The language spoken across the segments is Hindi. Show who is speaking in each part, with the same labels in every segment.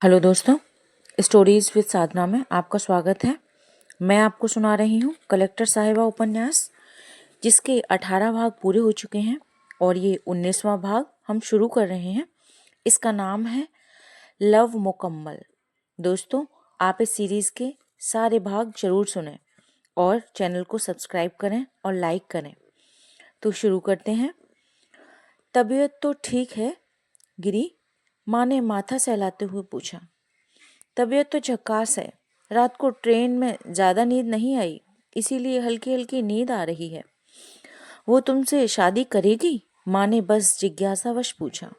Speaker 1: हेलो दोस्तों, स्टोरीज विद साधना में आपका स्वागत है। मैं आपको सुना रही हूँ कलेक्टर साहिबा उपन्यास, जिसके 18 भाग पूरे हो चुके हैं और ये 19वां भाग हम शुरू कर रहे हैं। इसका नाम है लव मुकम्मल। दोस्तों, आप इस सीरीज़ के सारे भाग जरूर सुनें और चैनल को सब्सक्राइब करें और लाइक करें। तो शुरू करते हैं। तबीयत तो ठीक है गिरी, माँ ने माथा सहलाते हुए पूछा। तबीयत तो झक्कास है। रात को ट्रेन में ज़्यादा नींद नहीं आई, इसीलिए हल्की हल्की नींद आ रही है। वो तुमसे शादी करेगी? माँ ने बस जिज्ञासावश पूछा।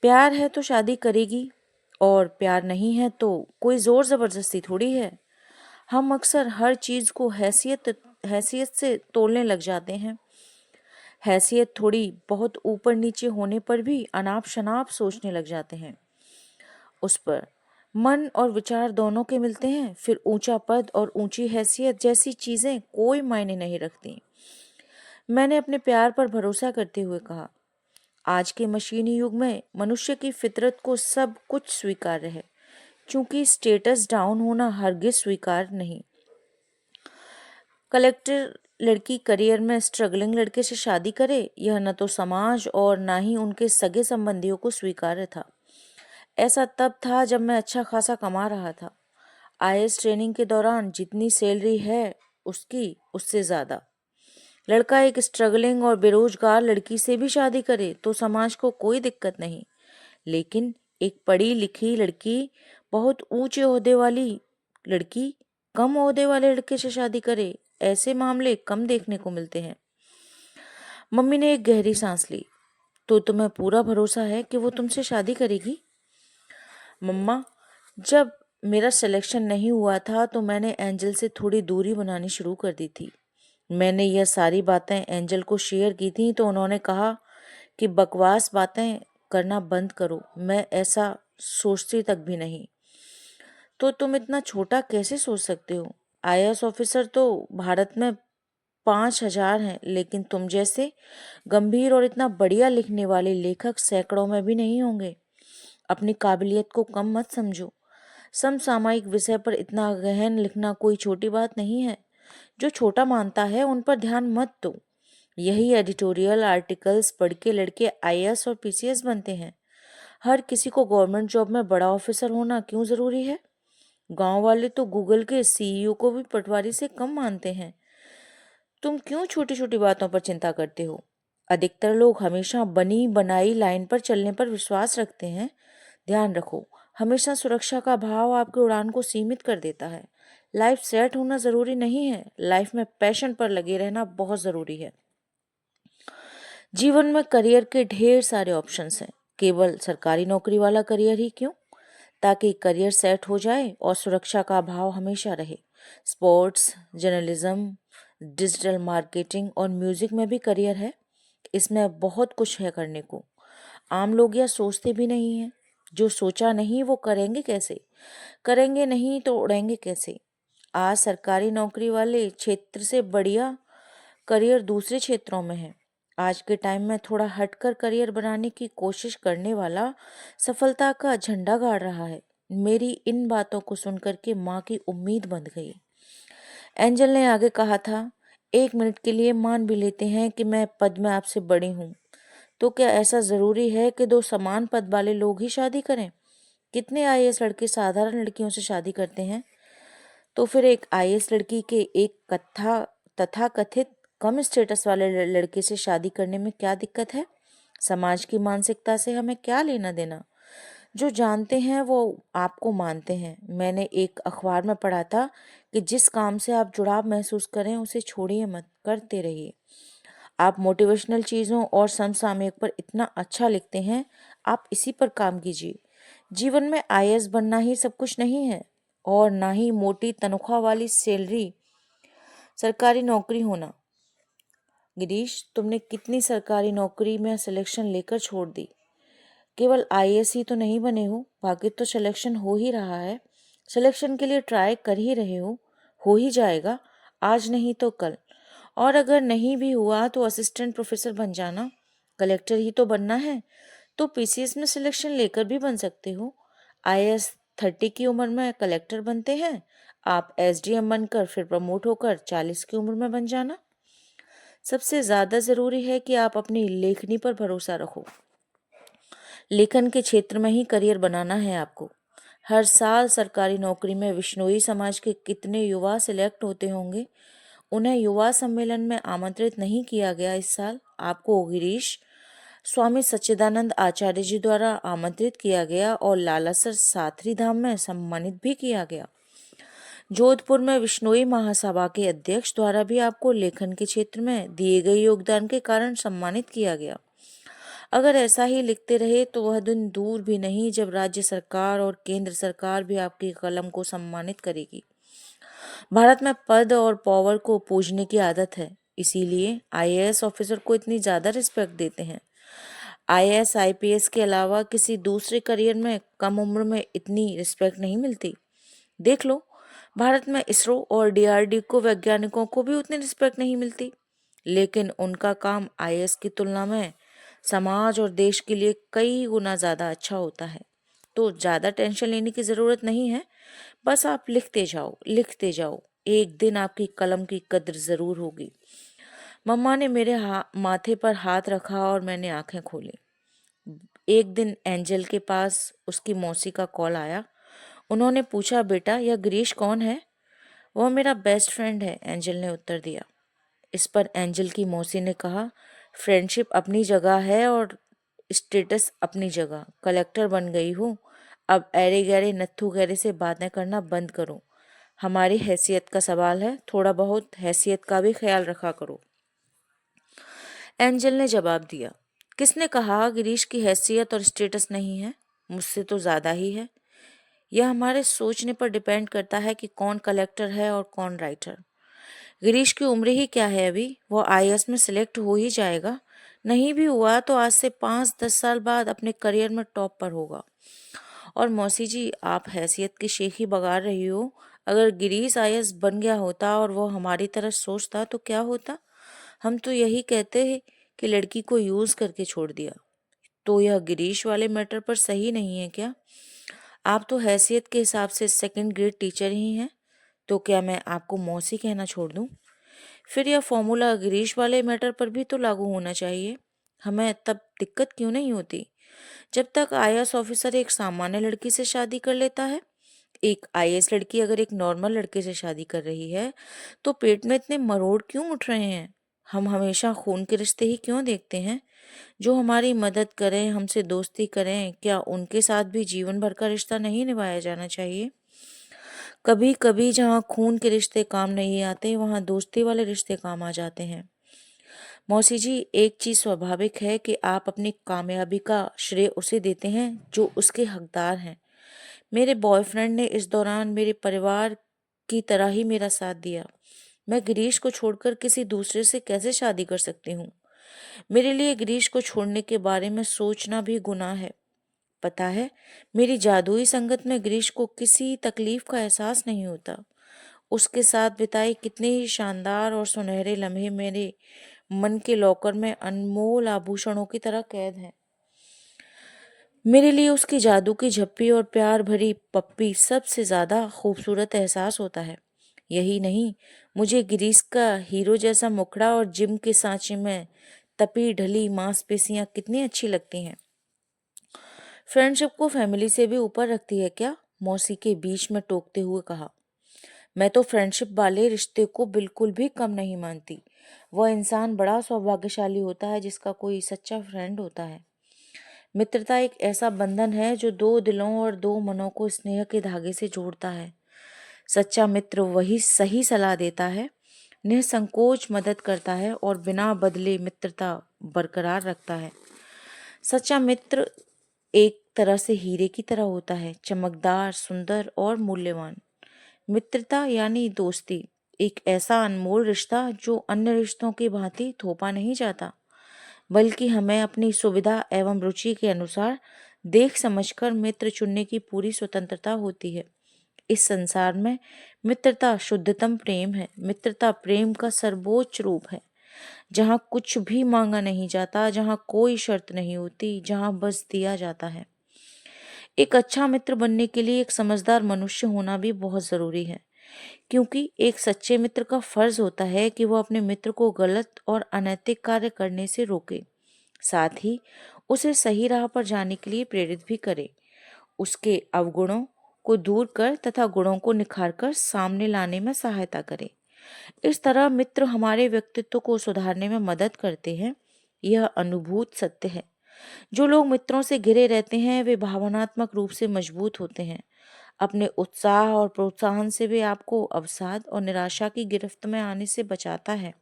Speaker 1: प्यार है तो शादी करेगी, और प्यार नहीं है तो कोई जोर ज़बरदस्ती थोड़ी है। हम अक्सर हर चीज़ को हैसियत से तोलने लग जाते हैं। हैसियत थोड़ी बहुत ऊपर नीचे होने पर भी अनाप शनाप सोचने लग जाते हैं। उस पर मन और विचार दोनों के मिलते हैं, फिर ऊंचा पद और ऊंची हैसियत जैसी चीजें कोई मायने नहीं रखती। मैंने अपने प्यार पर भरोसा करते हुए कहा। आज के मशीनी युग में मनुष्य की फितरत को सब कुछ स्वीकार्य है, क्योंकि स्टेटस डाउन होना हरगिज स्वीकार नहीं। कलेक्टर लड़की करियर में स्ट्रगलिंग लड़के से शादी करे, यह न तो समाज और न ही उनके सगे संबंधियों को स्वीकार्य था। ऐसा तब था जब मैं अच्छा खासा कमा रहा था। आईएएस ट्रेनिंग के दौरान जितनी सैलरी है उसकी उससे ज़्यादा। लड़का एक स्ट्रगलिंग और बेरोजगार लड़की से भी शादी करे तो समाज को कोई दिक्कत नहीं, लेकिन एक पढ़ी लिखी लड़की बहुत ऊंचे ओहदे वाली लड़की कम ओहदे वाले लड़के से शादी करे, ऐसे मामले कम देखने को मिलते हैं। मम्मी ने एक गहरी सांस ली। तो तुम्हें पूरा भरोसा है कि वो तुमसे शादी करेगी? मम्मा, जब मेरा सिलेक्शन नहीं हुआ था तो मैंने एंजल से थोड़ी दूरी बनानी शुरू कर दी थी। मैंने यह सारी बातें एंजल को शेयर की थी तो उन्होंने कहा कि बकवास बातें करना बंद करो, मैं ऐसा सोचती तक भी नहीं। तो तुम इतना छोटा कैसे सोच सकते हो? आईएएस ऑफिसर तो भारत में 5,000 हैं, लेकिन तुम जैसे गंभीर और इतना बढ़िया लिखने वाले लेखक सैकड़ों में भी नहीं होंगे। अपनी काबिलियत को कम मत समझो। समसामयिक विषय पर इतना गहन लिखना कोई छोटी बात नहीं है। जो छोटा मानता है उन पर ध्यान मत दो। यही एडिटोरियल आर्टिकल्स पढ़ के लड़के आईएएस और पीसीएस बनते हैं। हर किसी को गवर्नमेंट जॉब में बड़ा ऑफिसर होना क्यों जरूरी है? गांव वाले तो गूगल के सीईओ को भी पटवारी से कम मानते हैं। तुम क्यों छोटी छोटी बातों पर चिंता करते हो? अधिकतर लोग हमेशा बनी बनाई लाइन पर चलने पर विश्वास रखते हैं। ध्यान रखो, हमेशा सुरक्षा का भाव आपकी उड़ान को सीमित कर देता है। लाइफ सेट होना जरूरी नहीं है, लाइफ में पैशन पर लगे रहना बहुत जरूरी है। जीवन में करियर के ढेर सारे ऑप्शंस हैं, केवल सरकारी नौकरी वाला करियर ही क्यों? ताकि करियर सेट हो जाए और सुरक्षा का भाव हमेशा रहे। स्पोर्ट्स, जर्नलिज्म, डिजिटल मार्केटिंग और म्यूजिक में भी करियर है। इसमें बहुत कुछ है करने को। आम लोग यह सोचते भी नहीं हैं। जो सोचा नहीं वो करेंगे कैसे? करेंगे नहीं तो उड़ेंगे कैसे? आज सरकारी नौकरी वाले क्षेत्र से बढ़िया करियर दूसरे क्षेत्रों में है। आज के टाइम में थोड़ा हटकर करियर बनाने की कोशिश करने वाला सफलता का झंडा गाड़ रहा है। मेरी इन बातों को सुनकर के माँ की उम्मीद बंध गई। एंजल ने आगे कहा था, 1 मिनट के लिए मान भी लेते हैं कि मैं पद में आपसे बड़ी हूँ, तो क्या ऐसा जरूरी है कि दो समान पद वाले लोग ही शादी करें? कितने आईएएस लड़के साधारण लड़कियों से शादी करते हैं? तो फिर एक आईएएस लड़की के एक तथाकथित कम स्टेटस वाले लड़के से शादी करने में क्या दिक्कत है? समाज की मानसिकता से हमें क्या लेना देना? जो जानते हैं वो आपको मानते हैं। मैंने एक अखबार में पढ़ा था कि जिस काम से आप जुड़ाव महसूस करें उसे छोड़िए मत, करते रहिए। आप मोटिवेशनल चीज़ों और समसामयिक पर इतना अच्छा लिखते हैं, आप इसी पर काम कीजिए। जीवन में आईएएस बनना ही सब कुछ नहीं है, और ना ही मोटी तनख्वाह वाली सैलरी सरकारी नौकरी होना। गिरीश, तुमने कितनी सरकारी नौकरी में सिलेक्शन लेकर छोड़ दी। केवल आईएएस ही तो नहीं बने हो, बाकी तो सिलेक्शन हो ही रहा है। सिलेक्शन के लिए ट्राई कर ही रहे हो ही जाएगा, आज नहीं तो कल। और अगर नहीं भी हुआ तो असिस्टेंट प्रोफेसर बन जाना। कलेक्टर ही तो बनना है, तो पीसीएस में सिलेक्शन लेकर भी बन सकते हो। आईएएस 30 की उम्र में कलेक्टर बनते हैं, आप एसडीएम बनकर फिर प्रमोट होकर 40 की उम्र में बन जाना। सबसे ज़्यादा ज़रूरी है कि आप अपनी लेखनी पर भरोसा रखो। लेखन के क्षेत्र में ही करियर बनाना है आपको। हर साल सरकारी नौकरी में विश्नोई समाज के कितने युवा सिलेक्ट होते होंगे। उन्हें युवा सम्मेलन में आमंत्रित नहीं किया गया। इस साल आपको गिरीश स्वामी सच्चिदानंद आचार्य जी द्वारा आमंत्रित किया गया और लालासर साथरी धाम में सम्मानित भी किया गया। जोधपुर में विश्नोई महासभा के अध्यक्ष द्वारा भी आपको लेखन के क्षेत्र में दिए गए योगदान के कारण सम्मानित किया गया। अगर ऐसा ही लिखते रहे तो वह दिन दूर भी नहीं जब राज्य सरकार और केंद्र सरकार भी आपकी कलम को सम्मानित करेगी। भारत में पद और पावर को पूजने की आदत है, इसीलिए आईएएस ऑफिसर को इतनी ज़्यादा रिस्पेक्ट देते हैं। आईएएस आईपीएस के अलावा किसी दूसरे करियर में कम उम्र में इतनी रिस्पेक्ट नहीं मिलती। देख लो, भारत में इसरो और डीआरडीओ वैज्ञानिकों को भी उतनी रिस्पेक्ट नहीं मिलती, लेकिन उनका काम आईएएस की तुलना में समाज और देश के लिए कई गुना ज़्यादा अच्छा होता है। तो ज़्यादा टेंशन लेने की ज़रूरत नहीं है, बस आप लिखते जाओ लिखते जाओ, एक दिन आपकी कलम की कद्र ज़रूर होगी। मम्मा ने मेरे माथे पर हाथ रखा और मैंने आंखें खोली। एक दिन एंजल के पास उसकी मौसी का कॉल आया। उन्होंने पूछा, बेटा यह गिरीश कौन है? वह मेरा बेस्ट फ्रेंड है, एंजल ने उत्तर दिया। इस पर एंजल की मौसी ने कहा, फ्रेंडशिप अपनी जगह है और स्टेटस अपनी जगह। कलेक्टर बन गई हूँ, अब ऐरे गैरे नत्थु गैरे से बातें करना बंद करो। हमारी हैसियत का सवाल है, थोड़ा बहुत हैसियत का भी ख्याल रखा करो। एंजल ने जवाब दिया, किसने कहा गिरीश की हैसियत और स्टेटस नहीं है? मुझसे तो ज़्यादा ही है। यह हमारे सोचने पर डिपेंड करता है कि कौन कलेक्टर है और कौन राइटर। गिरीश की उम्र ही क्या है अभी, वो आईएएस में सिलेक्ट हो ही जाएगा। नहीं भी हुआ तो आज से 5-10 साल बाद अपने करियर में टॉप पर होगा। और मौसी जी, आप हैसियत की शेखी बगाड़ रही हो। अगर गिरीश आईएएस बन गया होता और वो हमारी तरह सोचता तो क्या होता? हम तो यही कहते हैं कि लड़की को यूज करके छोड़ दिया। तो यह गिरीश वाले मैटर पर सही नहीं है क्या? आप तो हैसियत के हिसाब से सेकंड ग्रेड टीचर ही हैं, तो क्या मैं आपको मौसी कहना छोड़ दूं? फिर यह फॉर्मूला गिरीश वाले मैटर पर भी तो लागू होना चाहिए। हमें तब दिक्कत क्यों नहीं होती? जब तक आईएएस ऑफिसर एक सामान्य लड़की से शादी कर लेता है। एक आईएएस लड़की अगर एक नॉर्मल लड़के से शादी कर रही है तो पेट में इतने मरोड़ क्यों उठ रहे हैं? हम हमेशा खून के रिश्ते ही क्यों देखते हैं? जो हमारी मदद करें, हमसे दोस्ती करें, क्या उनके साथ भी जीवन भर का रिश्ता नहीं निभाया जाना चाहिए? कभी कभी जहाँ खून के रिश्ते काम नहीं आते, वहाँ दोस्ती वाले रिश्ते काम आ जाते हैं। मौसी जी, एक चीज स्वाभाविक है कि आप अपनी कामयाबी का श्रेय उसे देते हैं जो उसके हकदार हैं। मेरे बॉयफ्रेंड ने इस दौरान मेरे परिवार की तरह ही मेरा साथ दिया। मैं गिरीश को छोड़कर किसी दूसरे से कैसे शादी कर सकती हूँ? मेरे लिए गिरीश को छोड़ने के बारे में सोचना भी गुनाह है। पता है, मेरी जादुई संगत में गिरीश को किसी तकलीफ का एहसास नहीं होता। उसके साथ बिताए कितने ही शानदार और सुनहरे लम्हे मेरे मन के लॉकर में अनमोल आभूषणों की तरह कैद हैं। मेरे लिए उसकी जादू की झप्पी और प्यार भरी पप्पी सबसे ज्यादा खूबसूरत एहसास होता है। यही नहीं, मुझे गिरीश का हीरो जैसा मुखड़ा और जिम के सांचे में तपी ढली मांसपेशियां कितनी अच्छी लगती हैं। फ्रेंडशिप को फैमिली से भी ऊपर रखती है क्या? मौसी के बीच में टोकते हुए कहा। मैं तो फ्रेंडशिप वाले रिश्ते को बिल्कुल भी कम नहीं मानती। वह इंसान बड़ा सौभाग्यशाली होता है जिसका कोई सच्चा फ्रेंड होता है। मित्रता एक ऐसा बंधन है जो दो दिलों और दो मनों को स्नेह के धागे से जोड़ता है। सच्चा मित्र वही सही सलाह देता है, निसंकोच मदद करता है और बिना बदले मित्रता बरकरार रखता है। सच्चा मित्र एक तरह से हीरे की तरह होता है, चमकदार, सुंदर और मूल्यवान। मित्रता यानी दोस्ती एक ऐसा अनमोल रिश्ता जो अन्य रिश्तों की भांति थोपा नहीं जाता, बल्कि हमें अपनी सुविधा एवं रुचि के अनुसार देख समझकर मित्र चुनने की पूरी स्वतंत्रता होती है। इस संसार में मित्रता शुद्धतम प्रेम है। मित्रता प्रेम का सर्वोच्च रूप है, जहाँ कुछ भी मांगा नहीं जाता, जहाँ कोई शर्त नहीं होती, जहाँ बस दिया जाता है। एक अच्छा मित्र बनने के लिए एक समझदार मनुष्य होना भी बहुत ज़रूरी है, क्योंकि एक सच्चे मित्र का फर्ज होता है कि वो अपने मित्र को गलत और अनैतिक कार्य करने से रोके, साथ ही उसे सही राह पर जाने के लिए प्रेरित भी करे, उसके अवगुणों को दूर कर तथा गुणों को निखार कर सामने लाने में सहायता करे। इस तरह मित्र हमारे व्यक्तित्व को सुधारने में मदद करते हैं। यह अनुभूत सत्य है। जो लोग मित्रों से घिरे रहते हैं वे भावनात्मक रूप से मजबूत होते हैं। अपने उत्साह और प्रोत्साहन से वे आपको अवसाद और निराशा की गिरफ्त में आने से बचाता है।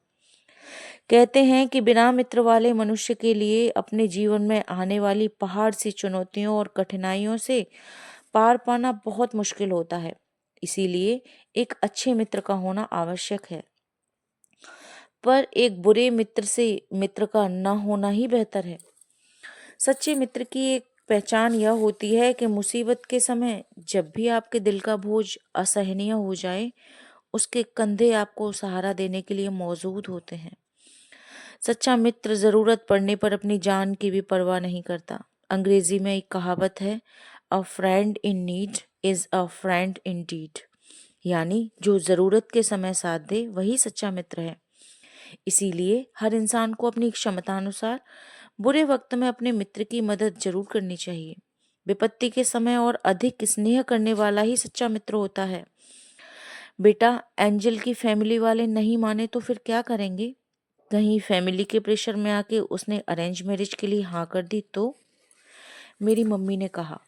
Speaker 1: कहते हैं कि बिना मित्र वाले मनुष्य के लिए अपने जीवन में आने वाली पहाड़ सी चुनौतियों और कठिनाइयों से पार पाना बहुत मुश्किल होता है। इसीलिए एक अच्छे मित्र का होना आवश्यक है। पर एक बुरे मित्र से मित्र का न होना ही बेहतर है। सच्चे मित्र की एक पहचान यह होती है कि मुसीबत के समय जब भी आपके दिल का बोझ असहनीय हो जाए, उसके कंधे आपको सहारा देने के लिए मौजूद होते हैं। सच्चा मित्र जरूरत पड़ने पर अपनी जान की भी परवाह नहीं करता। अंग्रेजी में एक कहावत है, a friend in need is a friend in deed, यानी जो जरूरत के समय साथ दे वही सच्चा मित्र है। इसीलिए हर इंसान को अपनी क्षमतानुसार बुरे वक्त में अपने मित्र की मदद जरूर करनी चाहिए। विपत्ति के समय और अधिक स्नेह करने वाला ही सच्चा मित्र होता है। बेटा, एंजल की फैमिली वाले नहीं माने तो फिर क्या करेंगे? कहीं फैमिली के प्रेशर में आके उसने अरेंज मैरिज के लिए हाँ कर दी तो? मेरी मम्मी ने कहा,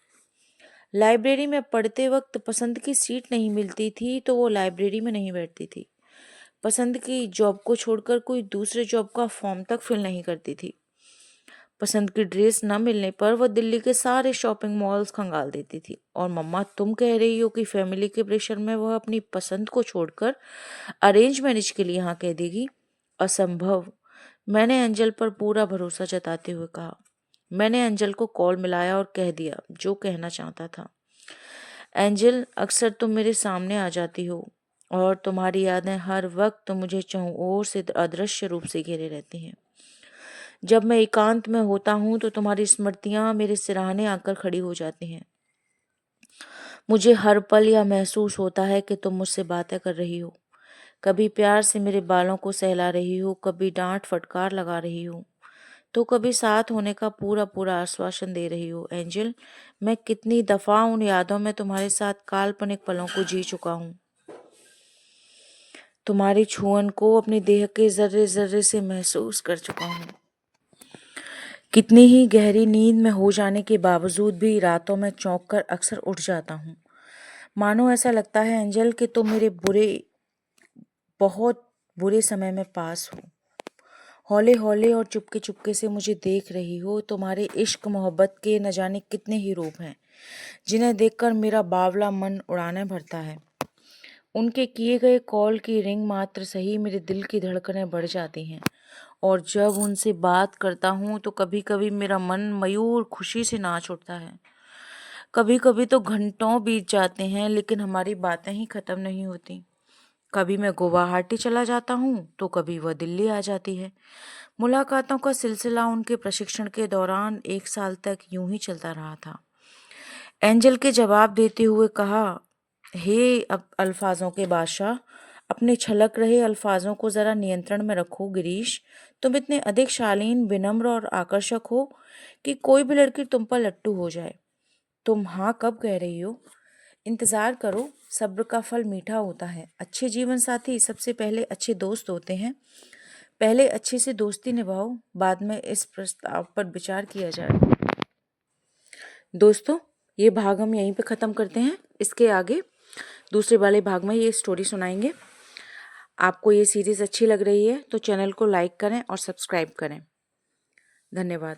Speaker 1: लाइब्रेरी में पढ़ते वक्त पसंद की सीट नहीं मिलती थी तो वो लाइब्रेरी में नहीं बैठती थी। पसंद की जॉब को छोड़कर कोई दूसरे जॉब का फॉर्म तक फिल नहीं करती थी। पसंद की ड्रेस न मिलने पर वह दिल्ली के सारे शॉपिंग मॉल्स खंगाल देती थी। और मम्मा, तुम कह रही हो कि फैमिली के प्रेशर में वह अपनी पसंद को छोड़कर अरेंज मैरिज के लिए हाँ कह देगी? असंभव। मैंने एंजल पर पूरा भरोसा जताते हुए कहा। मैंने एंजल को कॉल मिलाया और कह दिया जो कहना चाहता था। एंजल, अक्सर तुम मेरे सामने आ जाती हो और तुम्हारी यादें हर वक्त मुझे चारों ओर से अदृश्य रूप से घेरे रहती हैं। जब मैं एकांत में होता हूँ तो तुम्हारी स्मृतियां मेरे सिरहाने आकर खड़ी हो जाती हैं। मुझे हर पल यह महसूस होता है कि तुम मुझसे बातें कर रही हो, कभी प्यार से मेरे बालों को सहला रही हो, कभी डांट फटकार लगा रही हो, तो कभी साथ होने का पूरा पूरा आश्वासन दे रही हो। एंजल, मैं कितनी दफा उन यादों में तुम्हारे साथ काल्पनिक पलों को जी चुका हूँ। तुम्हारी छुअन को अपने देह के जर्रे जर्रे से महसूस कर चुका हूँ। कितनी ही गहरी नींद में हो जाने के बावजूद भी रातों में चौंक कर अक्सर उठ जाता हूँ। मानो ऐसा लगता है एंजल कि तुम मेरे बहुत बुरे समय में पास हो, हौले हौले और चुपके चुपके से मुझे देख रही हो। तुम्हारे इश्क मोहब्बत के न जाने कितने ही रूप हैं जिन्हें देखकर मेरा बावला मन उड़ाने भरता है। उनके किए गए कॉल की रिंग मात्र सही मेरे दिल की धड़कनें बढ़ जाती हैं और जब उनसे बात करता हूँ तो कभी कभी मेरा मन मयूर खुशी से नाच उठता है। कभी कभी तो घंटों बीत जाते हैं लेकिन हमारी बातें ही खत्म नहीं होती। कभी मैं गुवाहाटी चला जाता हूँ तो कभी वह दिल्ली आ जाती है। मुलाकातों का सिलसिला उनके प्रशिक्षण के दौरान 1 साल तक यूं ही चलता रहा था। एंजल के जवाब देते हुए कहा, हे अब अल्फाजों के बादशाह, अपने छलक रहे अल्फाजों को जरा नियंत्रण में रखो गिरीश। तुम इतने अधिक शालीन, विनम्र और आकर्षक हो कि कोई भी लड़की तुम पर लट्टू हो जाए। तुम हाँ कब कह रही हो? इंतजार करो, सब्र का फल मीठा होता है। अच्छे जीवन साथी सबसे पहले अच्छे दोस्त होते हैं। पहले अच्छे से दोस्ती निभाओ, बाद में इस प्रस्ताव पर विचार किया जाए। दोस्तों, ये भाग हम यहीं पे ख़त्म करते हैं। इसके आगे दूसरे वाले भाग में ये स्टोरी सुनाएंगे। आपको ये सीरीज़ अच्छी लग रही है तो चैनल को लाइक करें और सब्सक्राइब करें। धन्यवाद।